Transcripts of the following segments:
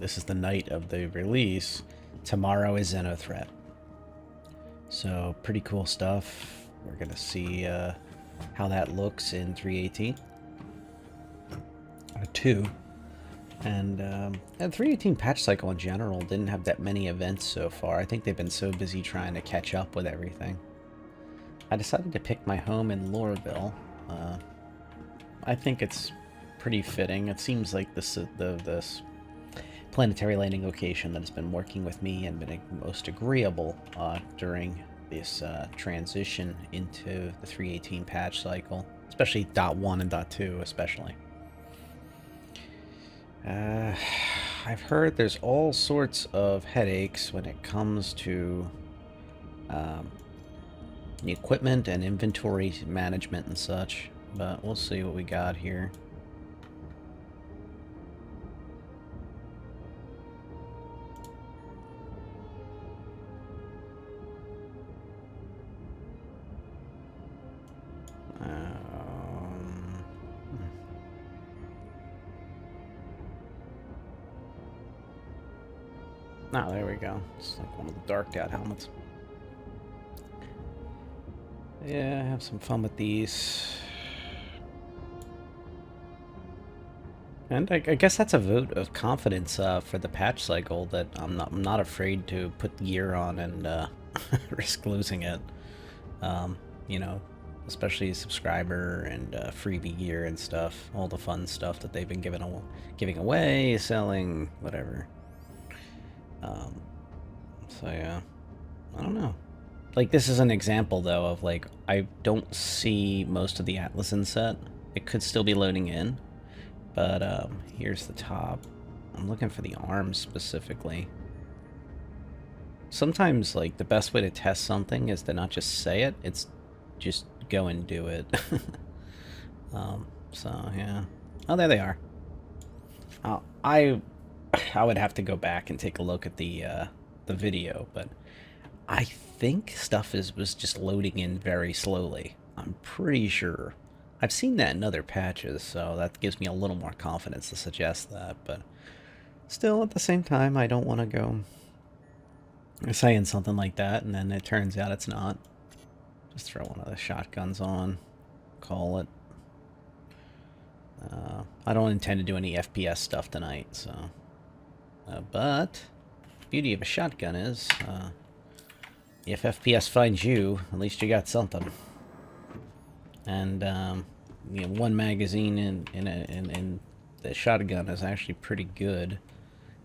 this is the night of the release. Tomorrow is Xenothreat. So, pretty cool stuff. We're going to see how that looks in 3.18. 2. And the 3.18 patch cycle in general didn't have that many events so far. I think they've been so busy trying to catch up with everything. I decided to pick my home in Lorville. I think it's pretty fitting. It seems like this planetary landing location that has been working with me and been most agreeable during this transition into the 3.18 patch cycle, especially .1 and .2 especially. I've heard there's all sorts of headaches when it comes to the equipment and inventory management and such, but we'll see what we got here. Oh, there we go. It's like one of the darked out helmets. Yeah, have some fun with these. And I guess that's a vote of confidence for the patch cycle, that I'm not afraid to put the gear on and risk losing it. You know, especially subscriber and freebie gear and stuff, all the fun stuff that they've been giving away, selling, whatever. So yeah, I don't know. Like, this is an example though of, like, I don't see most of the ALT+N set. It could still be loading in, but here's the top. I'm looking for the arms specifically. Sometimes, like, the best way to test something is to not just say it, it's just go and do it. So yeah. Oh, there they are. I would have to go back and take a look at the video, but I think stuff was just loading in very slowly. I'm pretty sure. I've seen that in other patches, so that gives me a little more confidence to suggest that, but still, at the same time, I don't want to go saying something like that, and then it turns out it's not. Just throw one of the shotguns on, call it. I don't intend to do any FPS stuff tonight, so... but the beauty of a shotgun is, if FPS finds you, at least you got something. And you know, one magazine in the shotgun is actually pretty good.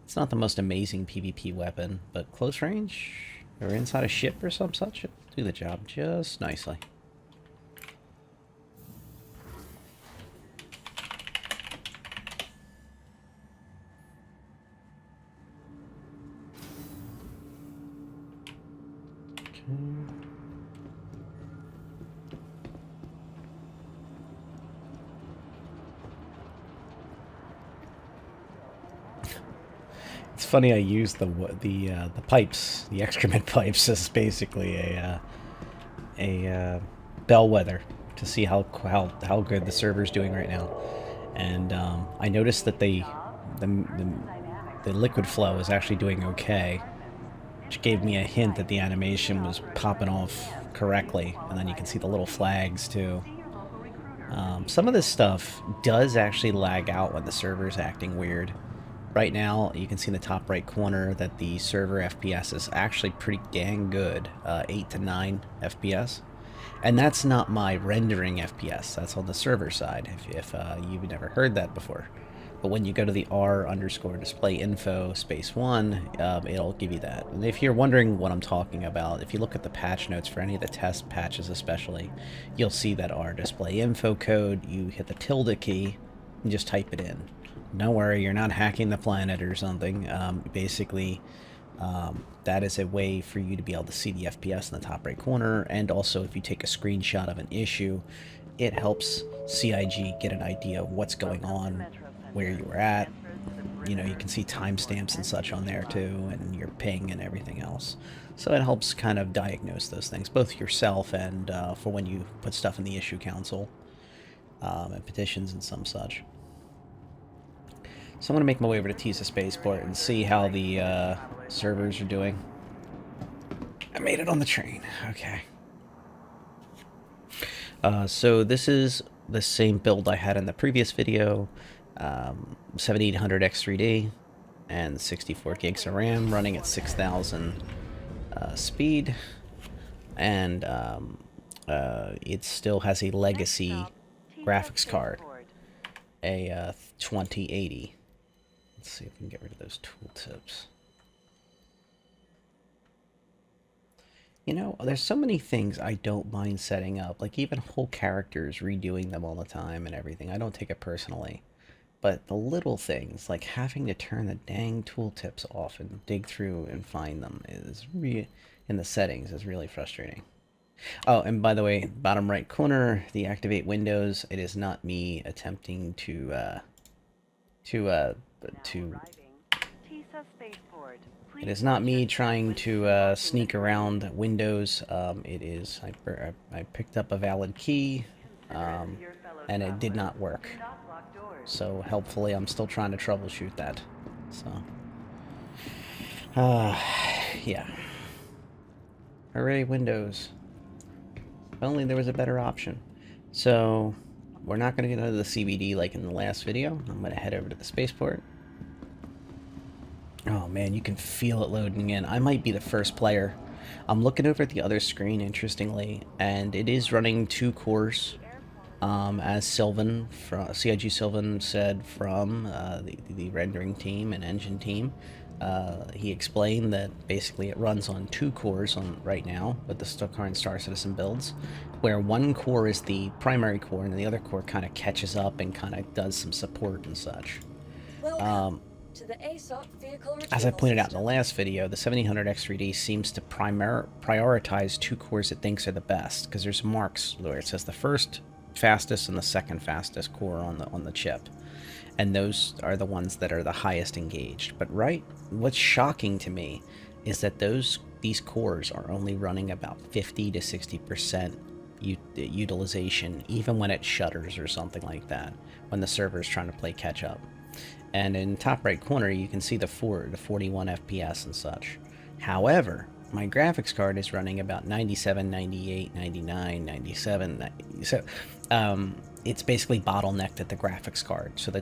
It's not the most amazing PvP weapon, but close range or inside a ship or some such, it'll do the job just nicely. It's funny, I use the pipes, the excrement pipes, as basically a bellwether to see how good the server's doing right now. And I noticed that the liquid flow is actually doing okay, which gave me a hint that the animation was popping off correctly. And then you can see the little flags too. Some of this stuff does actually lag out when the server's acting weird. Right now, you can see in the top right corner that the server FPS is actually pretty dang good, 8 to 9 FPS. And that's not my rendering FPS, that's on the server side, if you've never heard that before. But when you go to the r_display info -1, it'll give you that. And if you're wondering what I'm talking about, if you look at the patch notes for any of the test patches especially, you'll see that r_display info code. You hit the tilde key and just type it in. Don't worry, you're not hacking the planet or something. Basically, that is a way for you to be able to see the FPS in the top right corner, and also if you take a screenshot of an issue, it helps CIG get an idea of what's going on, where you were at. You know, you can see timestamps and such on there too, and your ping and everything else. So it helps kind of diagnose those things, both yourself and for when you put stuff in the issue council and petitions and some such. So I'm going to make my way over to Tisa Spaceport and see how the servers are doing. I made it on the train. Okay. So this is the same build I had in the previous video. 7800 X3D and 64 gigs of RAM running at 6000 speed. And it still has a legacy graphics card. A 2080. Let's see if we can get rid of those tooltips. You know, there's so many things I don't mind setting up, like even whole characters, redoing them all the time and everything. I don't take it personally. But the little things, like having to turn the dang tooltips off and dig through and find them in the settings is really frustrating. Oh, and by the way, bottom right corner, the activate windows, it is not me attempting to it is not me trying to sneak around Windows. It is I picked up a valid key, and it did not work. So helpfully, I'm still trying to troubleshoot that. So, yeah. Hooray, Windows! If only there was a better option. So, we're not going to get out of the CBD like in the last video. I'm going to head over to the spaceport. Oh man, you can feel it loading in. I might be the first player. I'm looking over at the other screen, interestingly, and it is running 2 cores, as Sylvan, CIG Sylvan said from the rendering team and engine team. He explained that basically it runs on 2 cores right now with the current StarCitizen builds, where 1 core is the primary core and the other core kind of catches up and kind of does some support and such. As I pointed out in the last video, the 7800 X3D seems to prioritize 2 cores it thinks are the best, because there's marks where it says the first fastest and the second fastest core on the chip, and those are the ones that are the highest engaged. But what's shocking to me is that these cores are only running about 50 to 60% utilization, even when it shutters or something like that, when the server is trying to play catch up. And in top right corner, you can see the 41 FPS and such. However, my graphics card is running about 97, 98, 99, 97. So it's basically bottlenecked at the graphics card. So the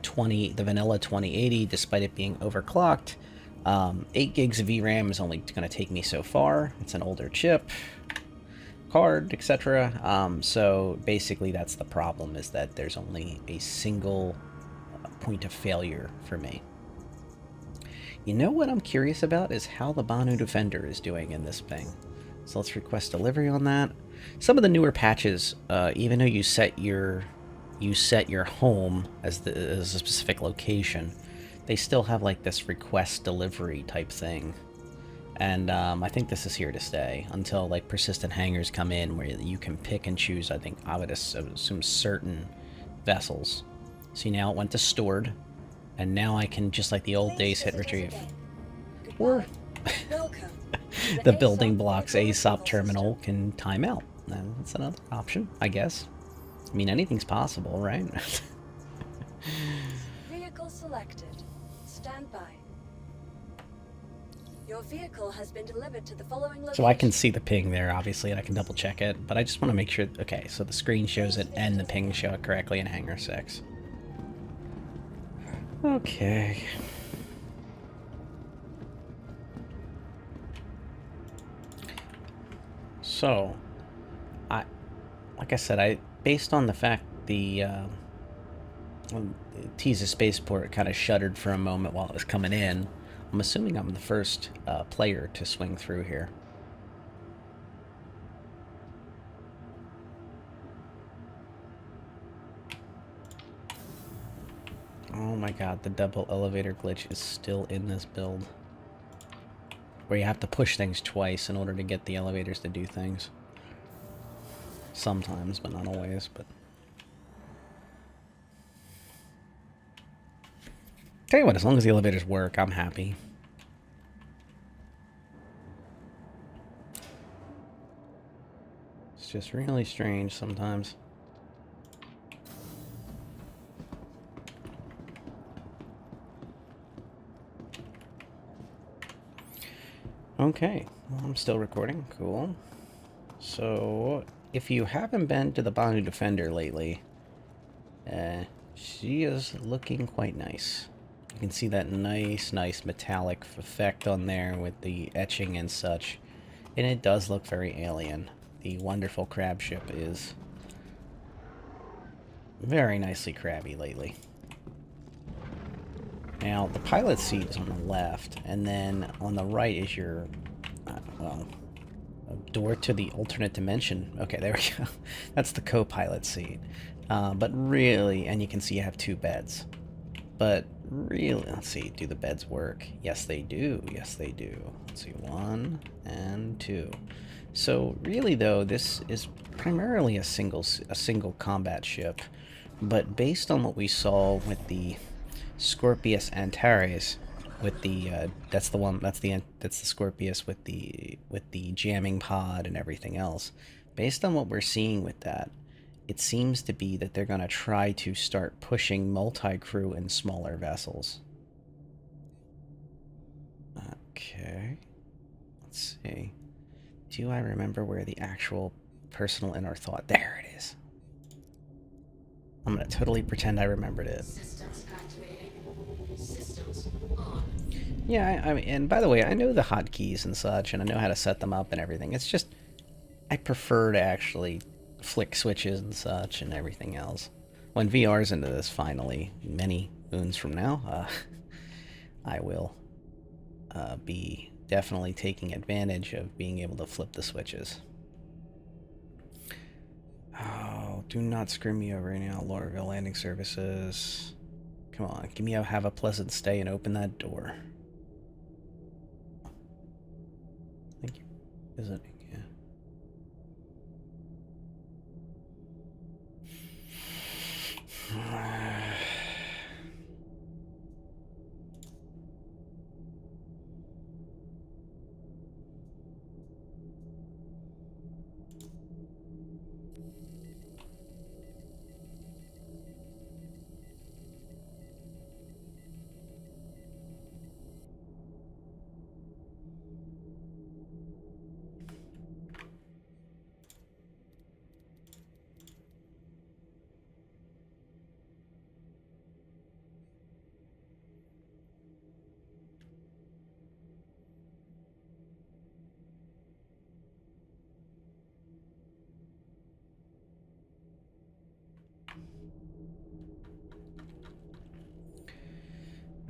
vanilla 2080, despite it being overclocked, 8 gigs of VRAM is only going to take me so far. It's an older chip, card, etc. So basically that's the problem, is that there's only a single point of failure for me. You know what I'm curious about is how the Banu Defender is doing in this thing. So let's request delivery on that. Some of the newer patches, even though you set your home as a specific location, they still have like this request delivery type thing. And I think this is here to stay until like persistent hangars come in, where you can pick and choose. I would assume certain vessels. See, now it went to stored, and now I can, just like the old days, hit retrieve. Or the building blocks ASOP terminal can time out. That's another option, I guess. I mean, anything's possible, right? Vehicle selected. Stand by. Your vehicle has been delivered to the following location. So I can see the ping there, obviously, and I can double check it, but I just want to make sure. Okay, so the screen shows it and the ping show it correctly in Hangar 6. Okay. So, like I said, based on the fact when Tisa Spaceport kind of shuddered for a moment while it was coming in, I'm assuming I'm the first player to swing through here. Oh my god, the double elevator glitch is still in this build, where you have to push things twice in order to get the elevators to do things. Sometimes, but not always. But tell you what, as long as the elevators work, I'm happy. It's just really strange sometimes. Okay, well, I'm still recording. Cool. So, if you haven't been to the Banu Defender lately, she is looking quite nice. You can see that nice metallic effect on there with the etching and such. And it does look very alien. The wonderful crab ship is very nicely crabby lately. Now, the pilot seat is on the left, and then on the right is your, well, a door to the alternate dimension. Okay, there we go. That's the co-pilot seat. But really, and you can see you have two beds. But really, let's see, do the beds work? Yes, they do. Yes, they do. Let's see, 1 and 2. So really, though, this is primarily a single combat ship. But based on what we saw with the Scorpius Antares, with the that's the Scorpius with the jamming pod and everything else. Based on what we're seeing with that, it seems to be that they're going to try to start pushing multi-crew in smaller vessels. Okay. Let's see. Do I remember where the actual personal inner thought? There it is. I'm going to totally pretend I remembered it. Systems activating. Systems on. Yeah, I mean, and by the way, I know the hotkeys and such, and I know how to set them up and everything. It's just, I prefer to actually flick switches and such and everything else. When VR's into this finally, many moons from now, I will be definitely taking advantage of being able to flip the switches. Oh, do not screw me over right now, Lorville Landing Services. Come on, give me a have a pleasant stay and open that door. Thank you. Is it? Yeah.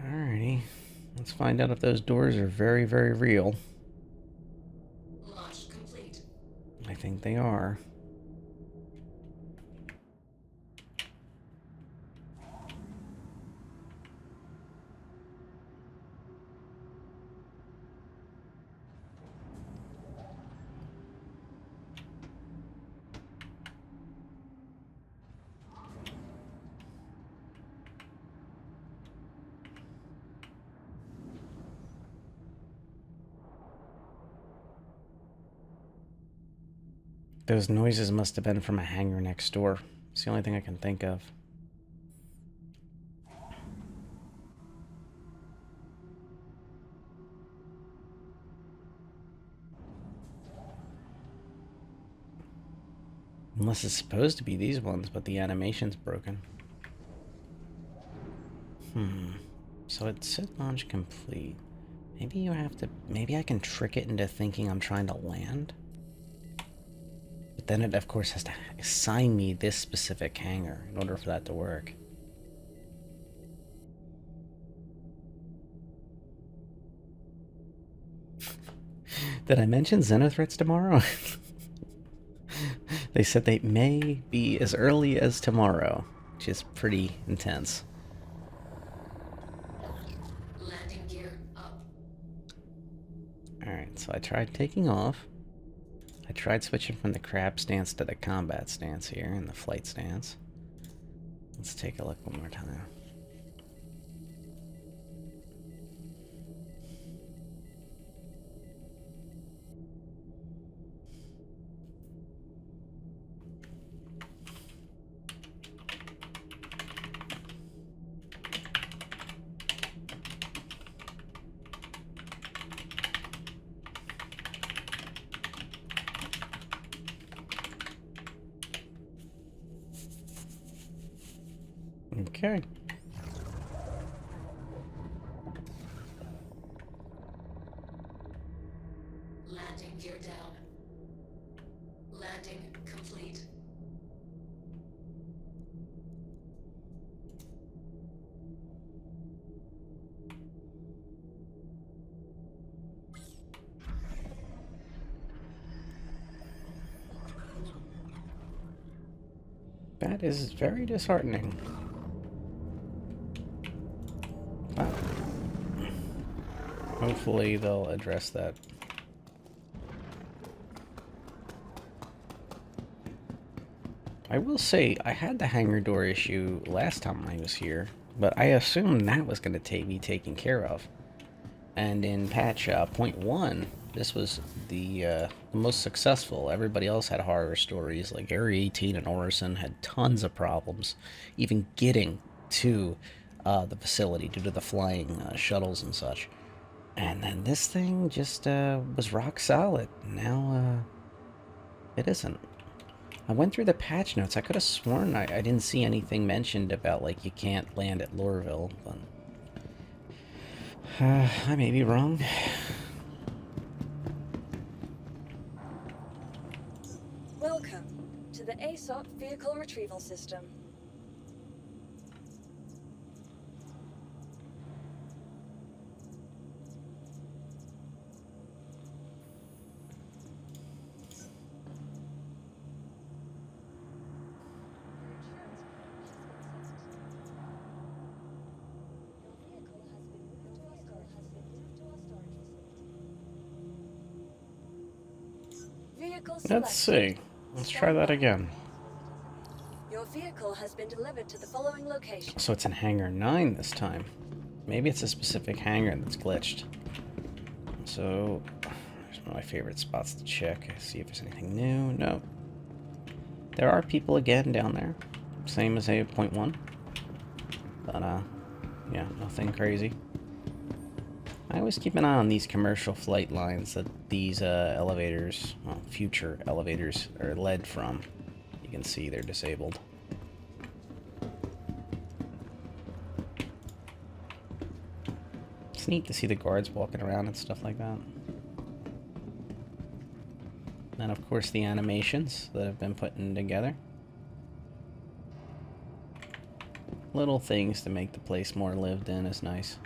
Alrighty. Let's find out if those doors are very, very real. Launch complete. I think they are. Those noises must have been from a hangar next door. It's the only thing I can think of. Unless it's supposed to be these ones, but the animation's broken. So it said launch complete. Maybe you have to... Maybe I can trick it into thinking I'm trying to land? But then it, of course, has to assign me this specific hangar in order for that to work. Did I mention Xenothreats tomorrow? They said they may be as early as tomorrow, which is pretty intense. Landing gear up. Alright, so I tried taking off. I tried switching from the crab stance to the combat stance here, and the flight stance. Let's take a look one more time. Okay. Landing gear down. Landing complete. That is very disheartening. Wow. Hopefully they'll address that. I will say, I had the hangar door issue last time I was here, but I assumed that was going to be taken care of. And in patch point 1, this was the most successful. Everybody else had horror stories, like Area 18 and Orison had tons of problems, even getting to the facility due to the flying shuttles and such. And then this thing just was rock solid. Now it isn't. I went through the patch notes. I could have sworn I didn't see anything mentioned about, like, you can't land at Lorville, but I may be wrong. Welcome to the ASOP Vehicle Retrieval System. Vehicle Let's selected. see. Let's try that again. Your vehicle has been delivered to the following location. So it's in Hangar 9 this time. Maybe it's a specific hangar that's glitched. So, there's one of my favorite spots to check. See if there's anything new. No. There are people again down there. Same as a point 1. But, yeah, nothing crazy. I always keep an eye on these commercial flight lines that these elevators, well, future elevators, are led from. You can see they're disabled. It's neat to see the guards walking around and stuff like that. And of course the animations that have been put in together. Little things to make the place more lived in is nice.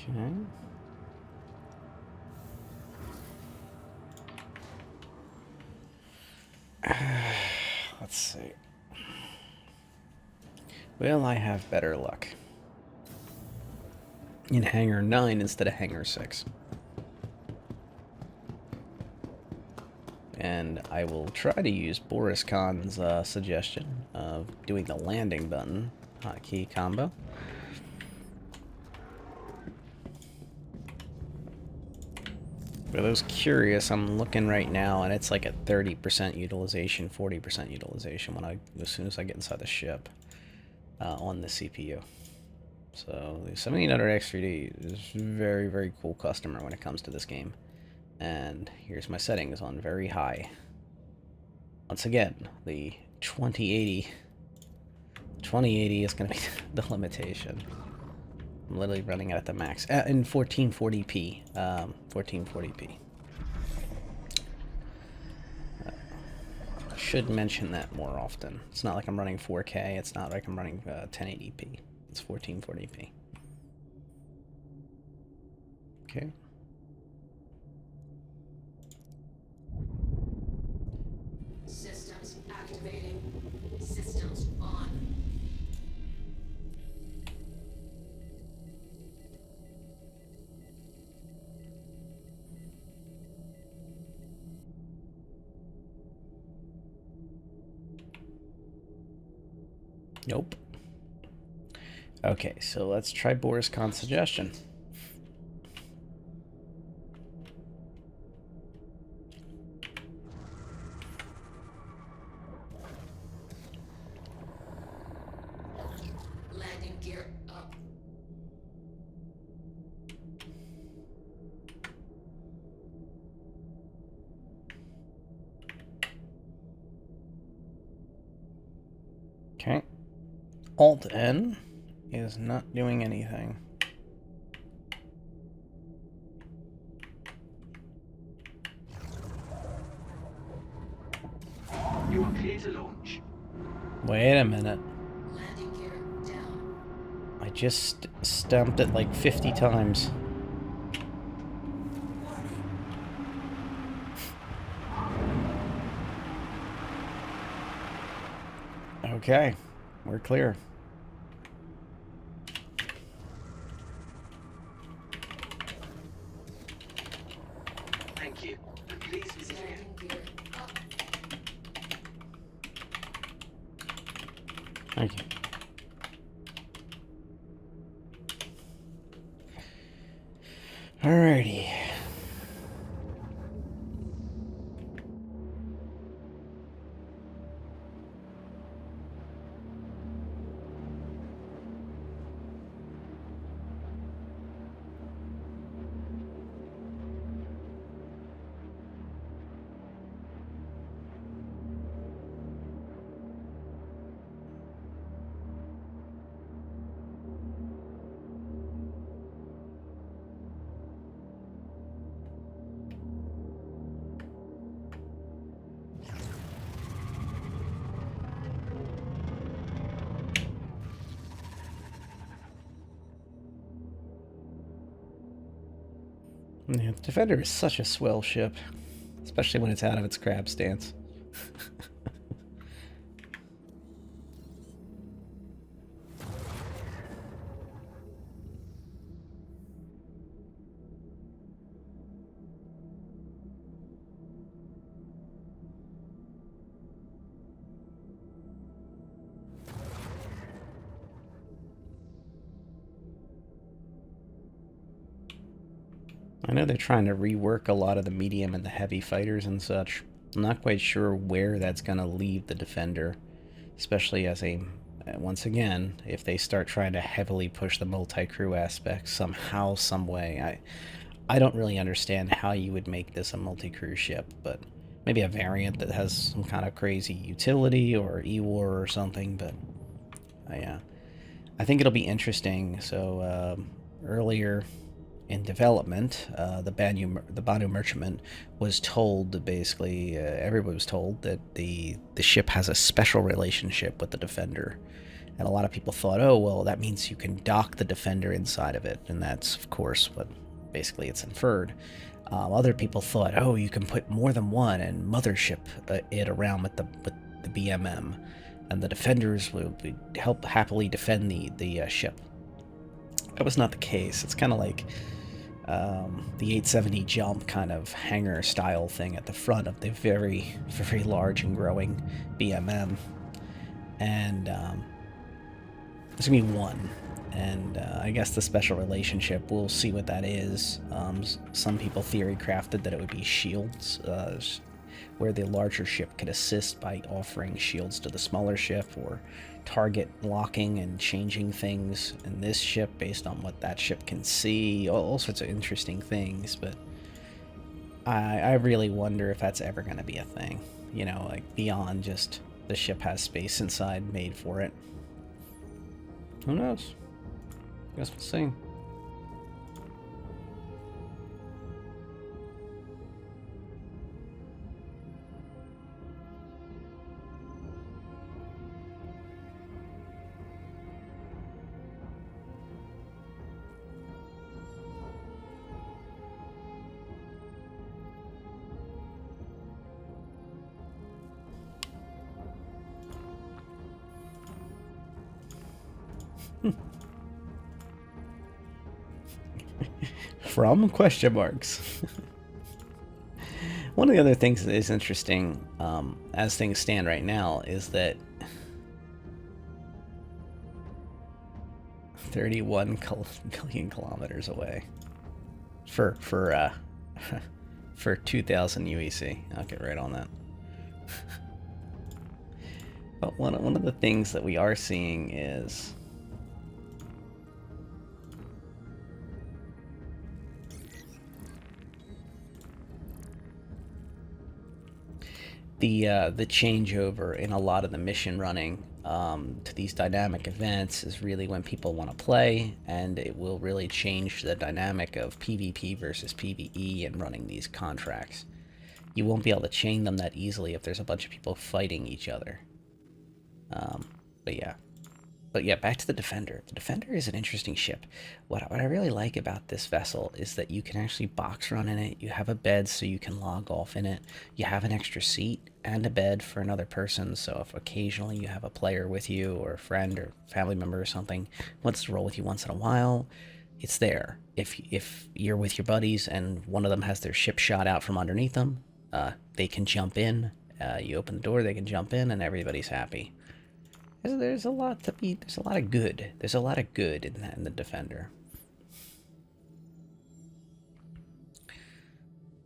Okay. Let's see. Will I have better luck in Hangar 9 instead of Hangar 6? And I will try to use Boris Khan's suggestion of doing the landing button hotkey combo. For those curious, I'm looking right now, and it's like at 30% utilization, 40% utilization as soon as I get inside the ship on the CPU. So the 7800X3D is a very, very cool customer when it comes to this game. And here's my settings on very high. Once again, the 2080 is going to be the limitation. I'm literally running it at the max in 1440p. 1440p. I should mention that more often. It's not like I'm running 4K. It's not like I'm running 1080p. It's 1440p. Okay. Systems activating. Systems on. Nope. Okay, so let's try Boris Khan's suggestion. Landing gear up. ALT+N is not doing anything. You are clear to launch. Wait a minute. Landing gear down. I just stamped it like 50 times. Okay, we're clear. Thank you. And please visit again. Landing gear up. Thank you. Alrighty. Yeah, the Defender is such a swell ship, especially when it's out of its crab stance. I know they're trying to rework a lot of the medium and the heavy fighters and such. I'm not quite sure where that's going to leave the Defender, especially as a, once again, if they start trying to heavily push the multi-crew aspect somehow, some way. I don't really understand how you would make this a multi-crew ship, but maybe a variant that has some kind of crazy utility or E-War or something, but yeah. I think it'll be interesting. So earlier in development, the Banu merchantman was told that basically everybody was told that the ship has a special relationship with the Defender, and a lot of people thought, oh well, that means you can dock the Defender inside of it, and that's of course what basically it's inferred. Other people thought, oh, you can put more than one and mothership it around with the BMM, and the Defenders would help happily defend the ship. That was not the case. It's kind of like the 870 jump kind of hangar style thing at the front of the very, very large and growing BMM. And there's going to be one. And I guess the special relationship, we'll see what that is. Some people theory crafted that it would be shields, where the larger ship could assist by offering shields to the smaller ship, or target locking and changing things in this ship based on what that ship can see, all sorts of interesting things. But I really wonder if that's ever going to be a thing, you know, like beyond just the ship has space inside made for it. Who knows? Guess we'll see. From question marks. One of the other things that is interesting, as things stand right now, is that 31 million kilometers away for 2,000 UEC. I'll get right on that. But one of the things that we are seeing is the changeover in a lot of the mission running. to these dynamic events is really when people want to play, and it will really change the dynamic of PvP versus PvE and running these contracts. You won't be able to chain them that easily if there's a bunch of people fighting each other. But yeah. But yeah, back to the Defender. The Defender is an interesting ship. What I really like about this vessel is that you can actually box run in it. You have a bed so you can log off in it. You have an extra seat and a bed for another person, so if occasionally you have a player with you or a friend or family member or something wants to roll with you once in a while, it's there. If you're with your buddies and one of them has their ship shot out from underneath them, they can jump in. You open the door, they can jump in, and everybody's happy. There's a lot to be. There's a lot of good. There's a lot of good in the Defender.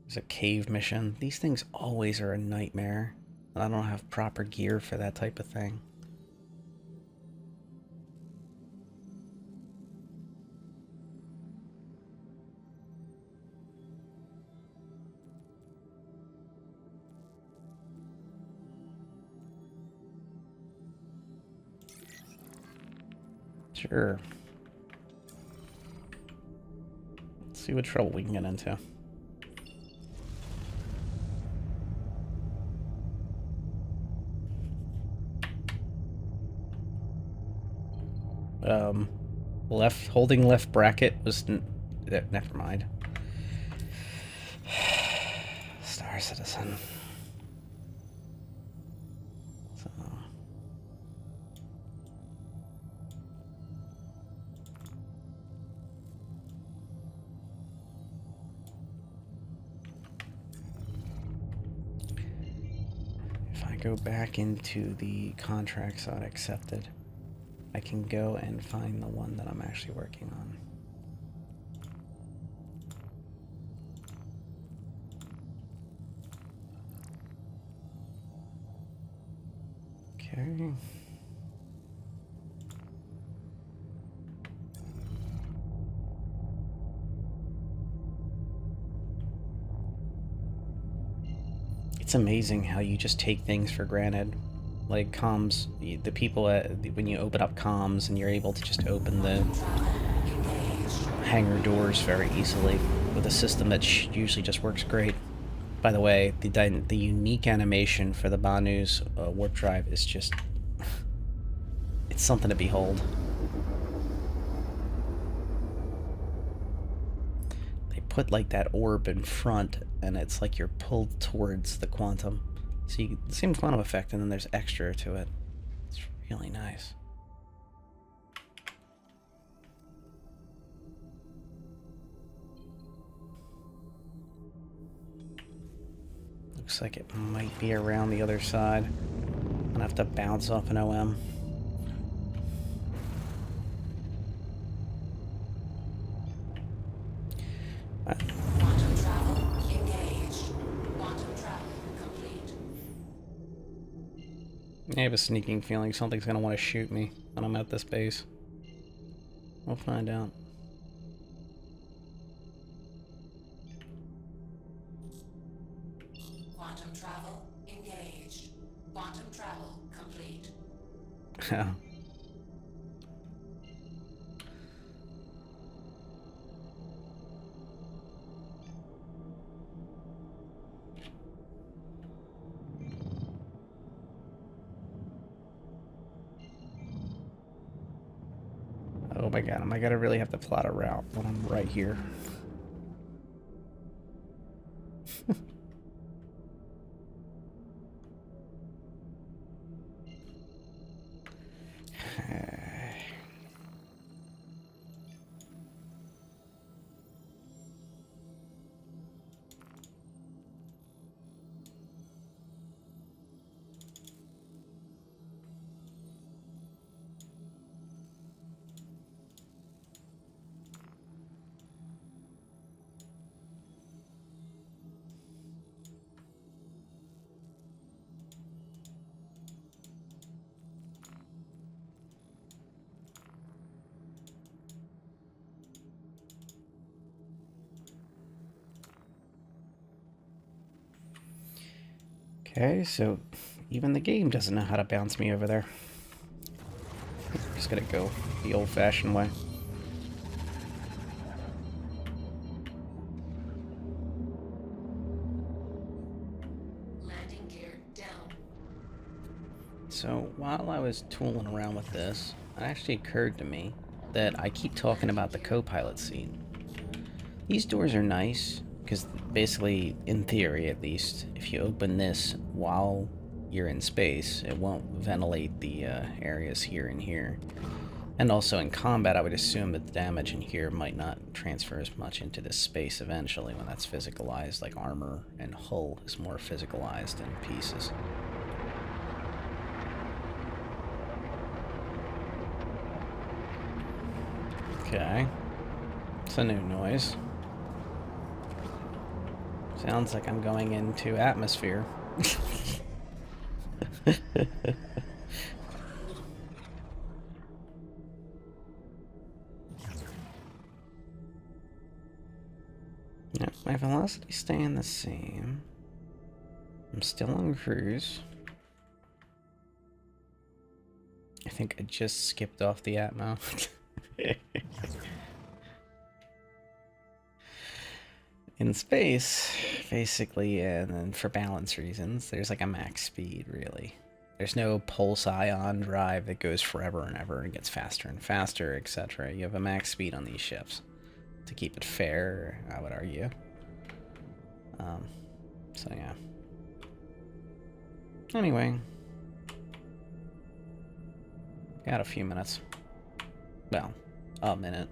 There's a cave mission. These things always are a nightmare, and I don't have proper gear for that type of thing. Sure. Let's see what trouble we can get into. Holding left bracket was... never mind. StarCitizen. Go back into the contracts I accepted, I can go and find the one that I'm actually working on. Okay. It's amazing how you just take things for granted. Like comms, the people when you open up comms and you're able to just open the hangar doors very easily with a system that usually just works great. By the way, the unique animation for the Banu's warp drive is just... it's something to behold. Put like that orb in front, and it's like you're pulled towards the quantum. So you the same quantum effect, and then there's extra to it. It's really nice. Looks like it might be around the other side. I'm gonna have to bounce off an OM. Quantum travel engaged. Quantum travel complete. I have a sneaking feeling something's gonna want to shoot me when I'm at this base. We'll find out. Quantum travel engaged. Quantum travel complete. Yeah. Oh my god, am I gonna really have to plot a route when I'm right here? Okay, so even the game doesn't know how to bounce me over there. gotta go the old-fashioned way. Landing gear down. So while I was tooling around with this, it actually occurred to me that I keep talking about the co-pilot seat. These doors are nice because basically, in theory at least, if you open this while you're in space, it won't ventilate the areas here and here. And also in combat, I would assume that the damage in here might not transfer as much into this space eventually when that's physicalized, like armor and hull is more physicalized in pieces. Okay. It's a new noise. Sounds like I'm going into atmosphere. Yeah, my velocity's staying the same. I'm still on cruise. I think I just skipped off the Atmo. In space, basically, and then for balance reasons, there's like a max speed, really. There's no pulse ion drive that goes forever and ever and gets faster and faster, etc. You have a max speed on these ships. To keep it fair, I would argue. So yeah. Anyway. Got a few minutes. Well, a minute.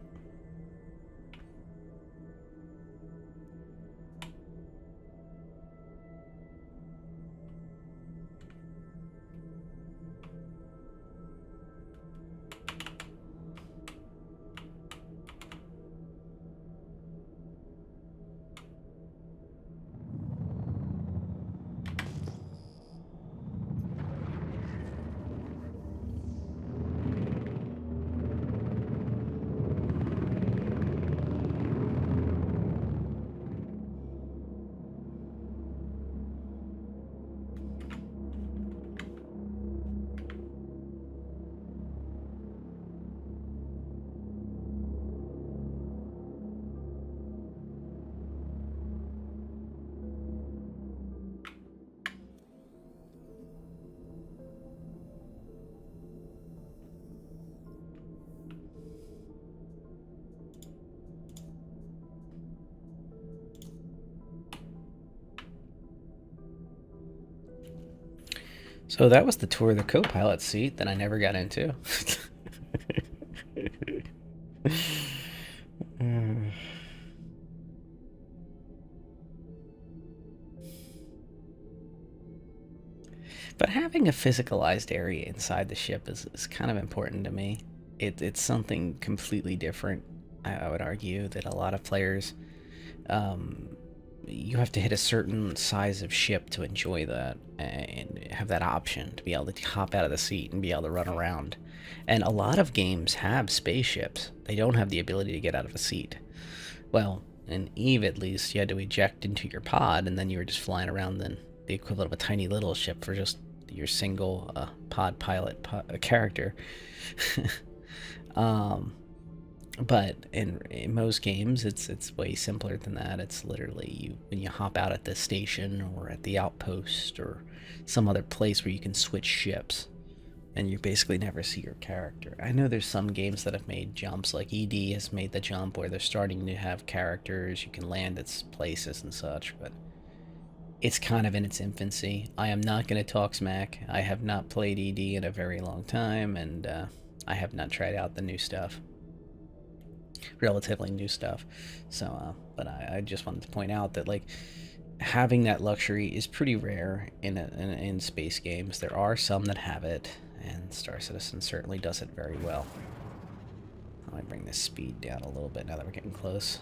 So that was the tour of the co-pilot seat that I never got into. But having a physicalized area inside the ship is kind of important to me. It's something completely different, I would argue, that a lot of players... you have to hit a certain size of ship to enjoy that and have that option to be able to hop out of the seat and be able to run around. And a lot of games have spaceships. They don't have the ability to get out of a seat. Well, in Eve at least, you had to eject into your pod and then you were just flying around in the equivalent of a tiny little ship for just your single pod pilot character. But in most games, it's way simpler than that. It's literally when you hop out at the station or at the outpost or some other place where you can switch ships, and you basically never see your character. I know there's some games that have made jumps, like ED has made the jump where they're starting to have characters, you can land at places and such, but it's kind of in its infancy. I am not going to talk smack. I have not played ED in a very long time, and I have not tried out the new stuff. Relatively new stuff. So but I just wanted to point out that like having that luxury is pretty rare in space games. There are some that have it, and StarCitizen certainly does it very well. I might bring this speed down a little bit now that we're getting close.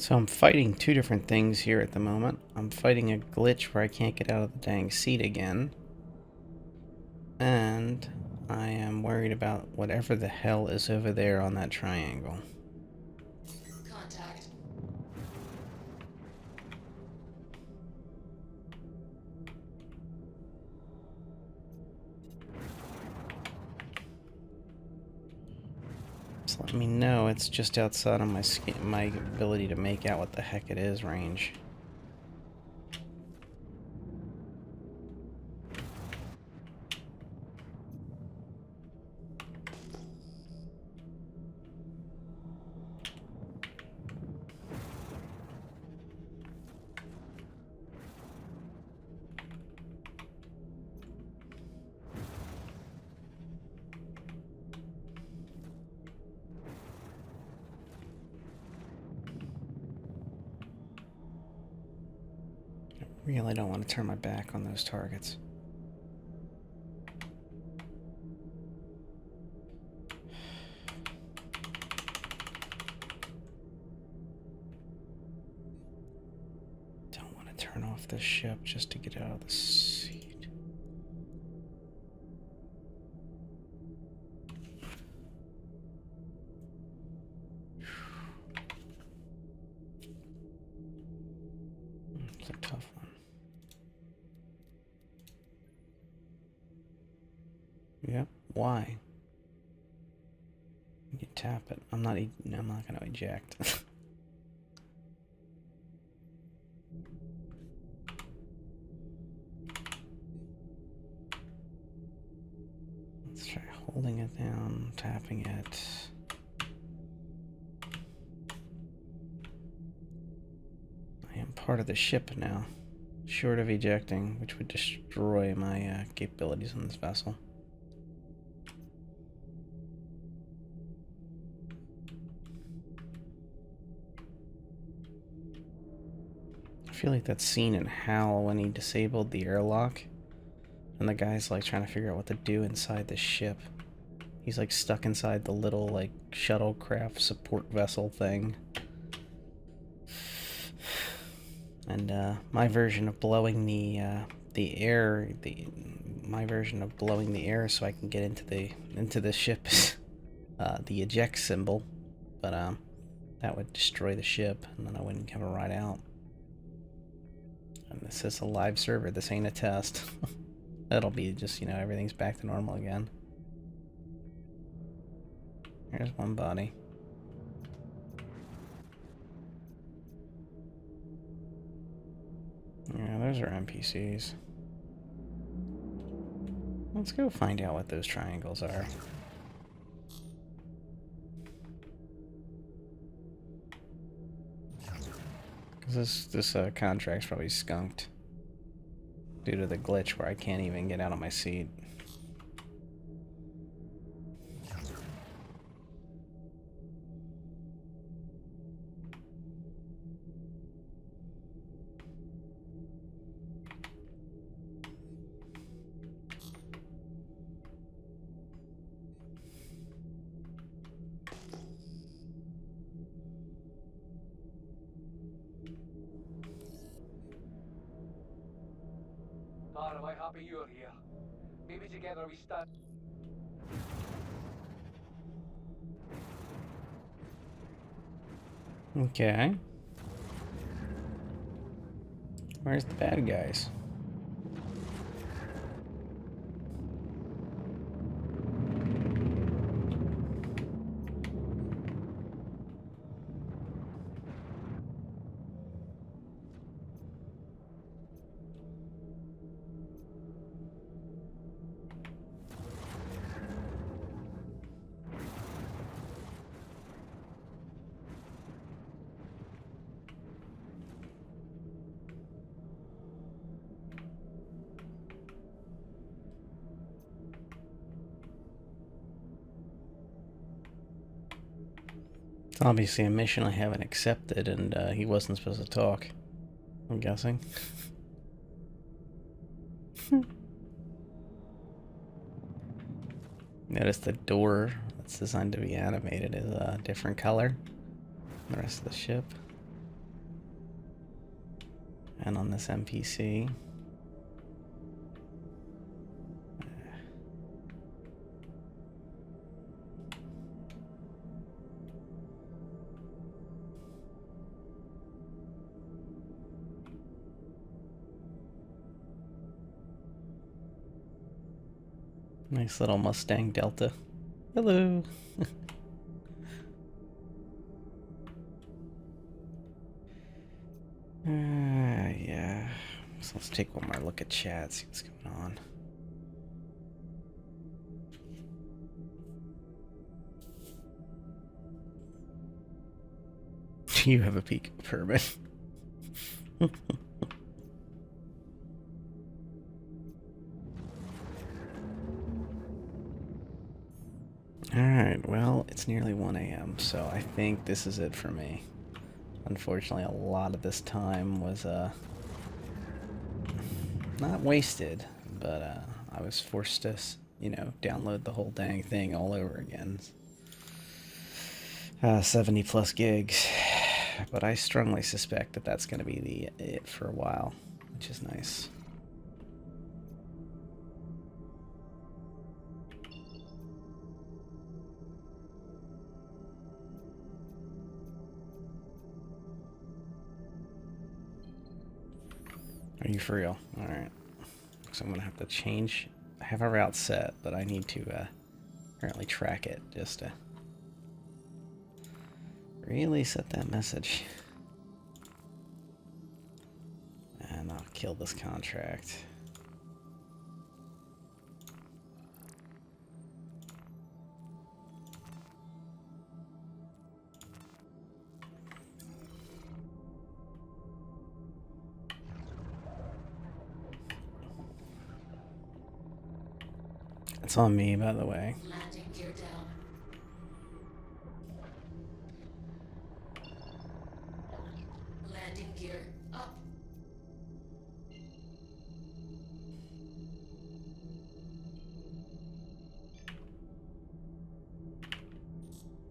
So I'm fighting two different things here at the moment. I'm fighting a glitch where I can't get out of the dang seat again. And I am worried about whatever the hell is over there on that triangle. Contact. Just let me know it's just outside of my ability to make out what the heck it is range. Really don't want to turn my back on those targets. Don't want to turn off the ship just to get out of the seat. It's a tough one. Yep. Why? You can tap it. I'm not going to eject. Let's try holding it down, tapping it. I am part of the ship now, short of ejecting, which would destroy my capabilities on this vessel. I feel like that scene in Hal when he disabled the airlock and the guy's like trying to figure out what to do inside the ship. He's like stuck inside the little like shuttlecraft support vessel thing. And my version of blowing the air, my version of blowing the air so I can get into the ship is the eject symbol, but that would destroy the ship and then I wouldn't have a ride out. And this is a live server. This ain't a test. It'll be just, you know, everything's back to normal again. Here's one body. Yeah, those are NPCs. Let's go find out what those triangles are. Because this contract's probably skunked due to the glitch where I can't even get out of my seat. Am I happy you're here? Maybe together we stand. Okay. Where's the bad guys? It's obviously a mission I haven't accepted, and he wasn't supposed to talk. I'm guessing. Notice the door that's designed to be animated is a different color than the rest of the ship. And on this NPC. Nice little Mustang Delta. Hello. Yeah. So let's take one more look at chat, see what's going on. You have a peak permit. Alright, well, it's nearly 1 a.m., so I think this is it for me. Unfortunately, a lot of this time was, not wasted, but, I was forced to, you know, download the whole dang thing all over again. 70 plus gigs. But I strongly suspect that that's going to be it for a while, which is nice. Are you for real? Alright. So I'm going to have to change. I have a route set, but I need to apparently track it just to really set that message. And I'll kill this contract. It's on me, by the way. Landing gear down. Landing gear up.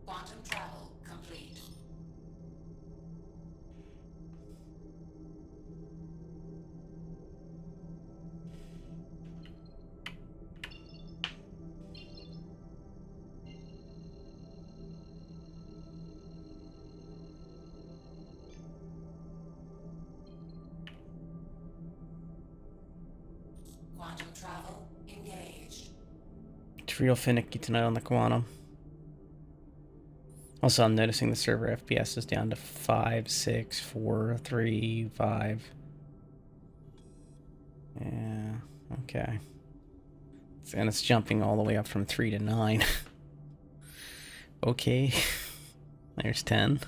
Quantum travel complete. Quantum travel engaged. It's real finicky tonight on the Quantum. Also, I'm noticing the server FPS is down to 5, 6, 4, 3, 5. Yeah, okay. And it's jumping all the way up from 3 to 9. Okay. There's 10.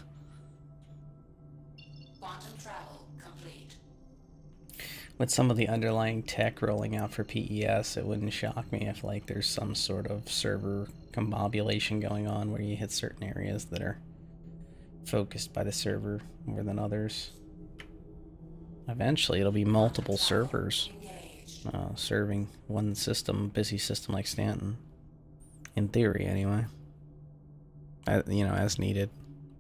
Quantum travel complete. With some of the underlying tech rolling out for PES, it wouldn't shock me if like there's some sort of server combobulation going on where you hit certain areas that are focused by the server more than others. Eventually it'll be multiple servers serving one system, busy system like Stanton. In theory, anyway. You know, as needed.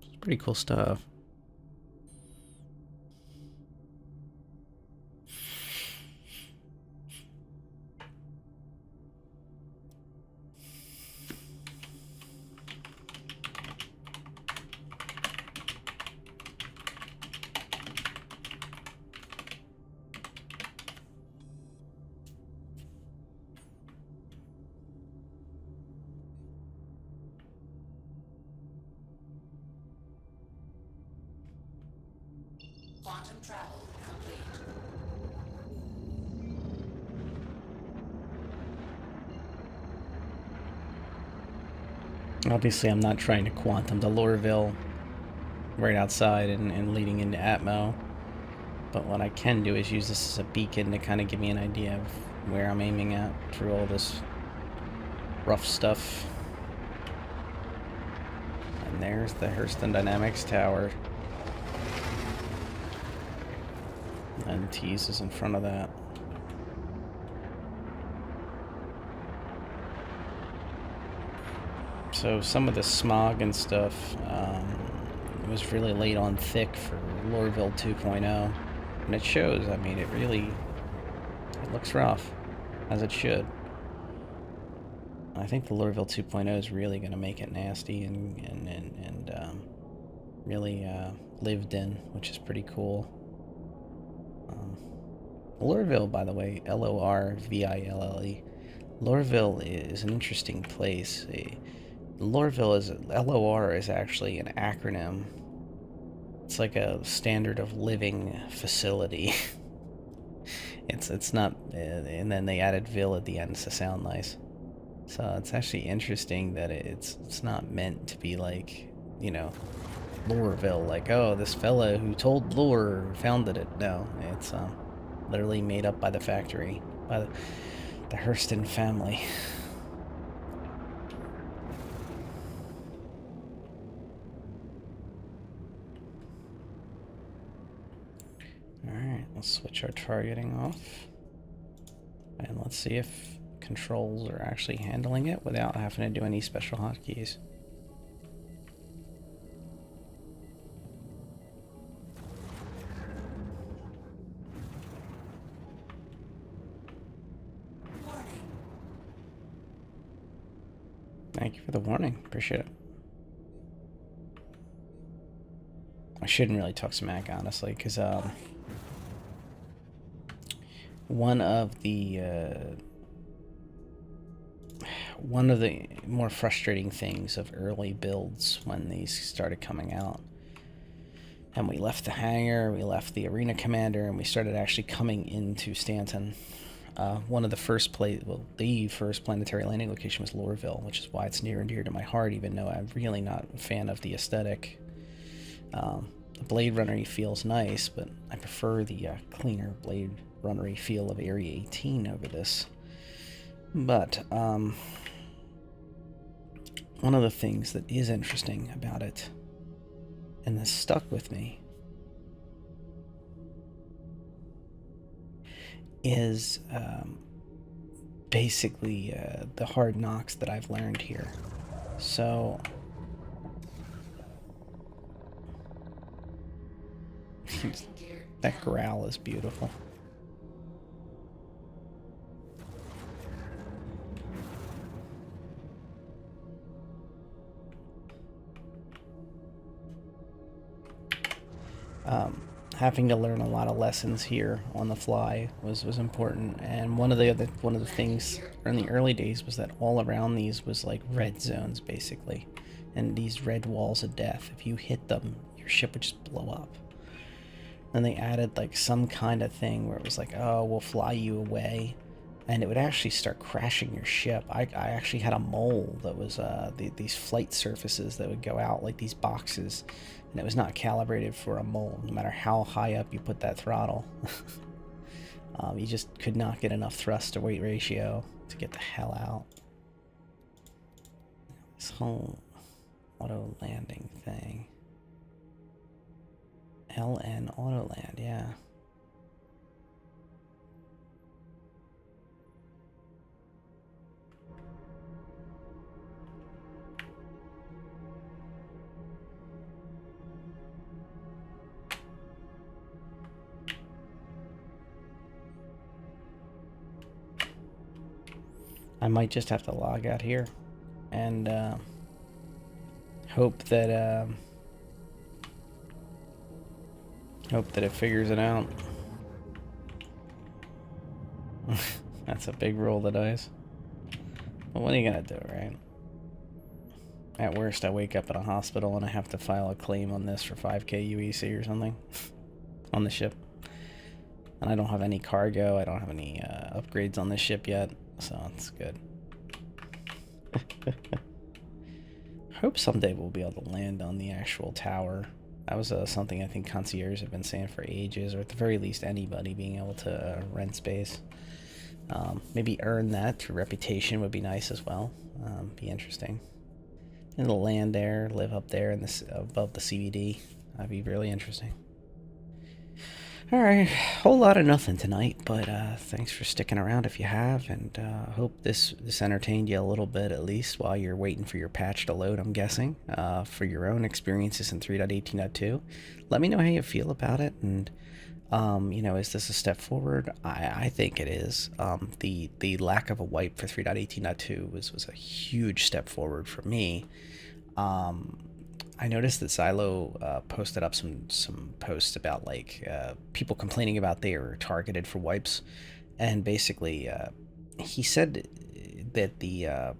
It's pretty cool stuff. Quantum travel complete. Obviously, I'm not trying to quantum to Lorville right outside and leading into Atmo. But what I can do is use this as a beacon to kind of give me an idea of where I'm aiming at through all this rough stuff. And there's the Hurston Dynamics Tower. And Tease is in front of that. So some of the smog and stuff was really laid on thick for Lorville 2.0. And it shows. I mean, it looks rough, as it should. I think the Lorville 2.0 is really going to make it nasty and really lived in, which is pretty cool. Lorville, by the way, Lorville. Lorville is an interesting place. LOR is actually an acronym. It's like a standard of living facility. it's not, and then they added "ville" at the end to sound nice. So it's actually interesting that it's not meant to be like, you know, Lorville, like, oh, this fella who told lore founded it. No, it's literally made up by the factory, by the Hurston family. Alright, let's switch our targeting off. And let's see if controls are actually handling it without having to do any special hotkeys. Thank you for the warning. Appreciate it. I shouldn't really talk smack, honestly, because one of the more frustrating things of early builds when these started coming out, and we left the hangar, we left the arena commander, and we started actually coming into Stanton. One of the the first planetary landing location was Lorville, which is why it's near and dear to my heart, even though I'm really not a fan of the aesthetic. The Blade Runner feels nice, but I prefer the cleaner Blade Runner feel of Area 18 over this. But one of the things that is interesting about it, and this stuck with me, is basically the hard knocks that I've learned here. So that growl is beautiful. Having to learn a lot of lessons here on the fly was important, and one of the things in the early days was that all around these was like red zones basically, and these red walls of death. If you hit them, your ship would just blow up. Then they added like some kind of thing where it was like, oh, we'll fly you away, and it would actually start crashing your ship. I actually had a mole that was these flight surfaces that would go out like these boxes, and it was not calibrated for a mole, no matter how high up you put that throttle. You just could not get enough thrust to weight ratio to get the hell out. This whole auto landing thing. LN auto land, yeah. I might just have to log out here and hope that it figures it out. That's a big roll of the dice. But what are you gonna do, right? At worst, I wake up in a hospital and I have to file a claim on this for 5K UEC or something on the ship. And I don't have any cargo. I don't have any upgrades on this ship yet, so it's good. Hope someday we'll be able to land on the actual tower. That was something I think concierges have been saying for ages, or at the very least anybody being able to rent space. Maybe earn that through reputation would be nice as well. Be interesting. And to land there, live up there in this above the CBD. That'd be really interesting. Alright, whole lot of nothing tonight, but thanks for sticking around if you have, and hope this entertained you a little bit at least while you're waiting for your patch to load, I'm guessing, for your own experiences in 3.18.2. Let me know how you feel about it, and You know, is this a step forward? I think it is. The lack of a wipe for 3.18.2 was a huge step forward for me. I noticed that Silo posted up some posts about like people complaining about they were targeted for wipes, and basically he said that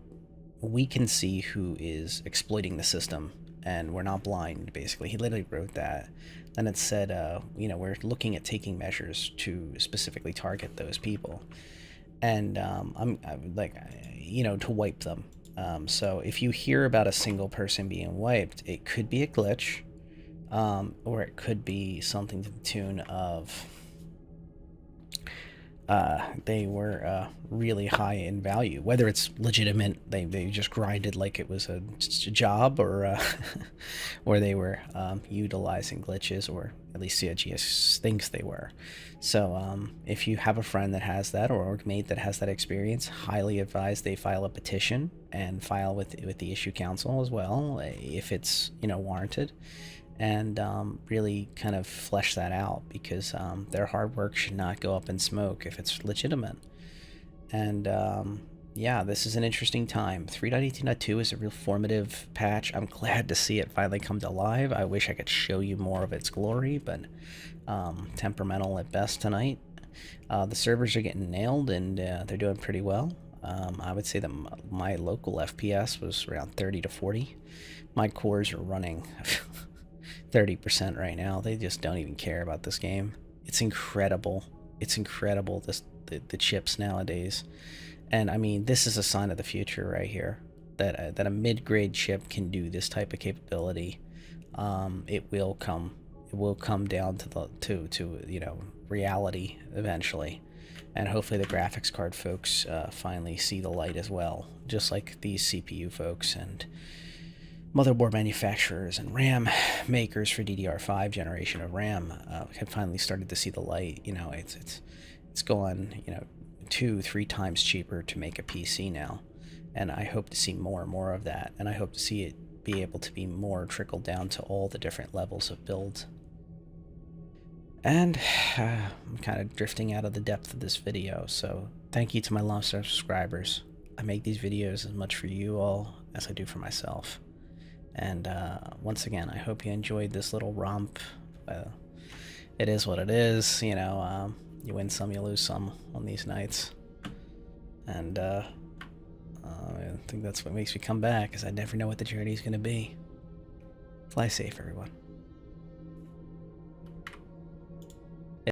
we can see who is exploiting the system, and we're not blind. Basically, he literally wrote that. Then it said, you know, we're looking at taking measures to specifically target those people, and I'm like, you know, to wipe them. So if you hear about a single person being wiped, it could be a glitch, or it could be something to the tune of they were really high in value. Whether it's legitimate, they just grinded like it was a job, or or they were utilizing glitches, or at least CIGS thinks they were. So if you have a friend that has that, or org mate that has that experience, highly advise they file a petition and file with the issue council as well, if it's, you know, warranted, and really kind of flesh that out, because their hard work should not go up in smoke if it's legitimate. And yeah, this is an interesting time. 3.18.2 is a real formative patch. I'm glad to see it finally come to life. I wish I could show you more of its glory, but temperamental at best tonight. The servers are getting nailed, and they're doing pretty well. I would say that my local FPS was around 30 to 40. My cores are running 30% right now. They just don't even care about this game. It's incredible. It's incredible, the chips nowadays. And I mean, this is a sign of the future right here, that a mid-grade chip can do this type of capability. It will come down to you know, reality eventually, and hopefully the graphics card folks finally see the light as well, just like these CPU folks and motherboard manufacturers and RAM makers for DDR5 generation of RAM have finally started to see the light. You know, it's going, you know, 2-3 times cheaper to make a PC now, and I hope to see more and more of that, and I hope to see it be able to be more trickled down to all the different levels of build. And I'm kind of drifting out of the depth of this video, so thank you to my long subscribers. I make these videos as much for you all as I do for myself. And once again, I hope you enjoyed this little romp. It is what it is, you know. You win some, you lose some on these nights. And I think that's what makes me come back, is I never know what the journey is going to be. Fly safe, everyone.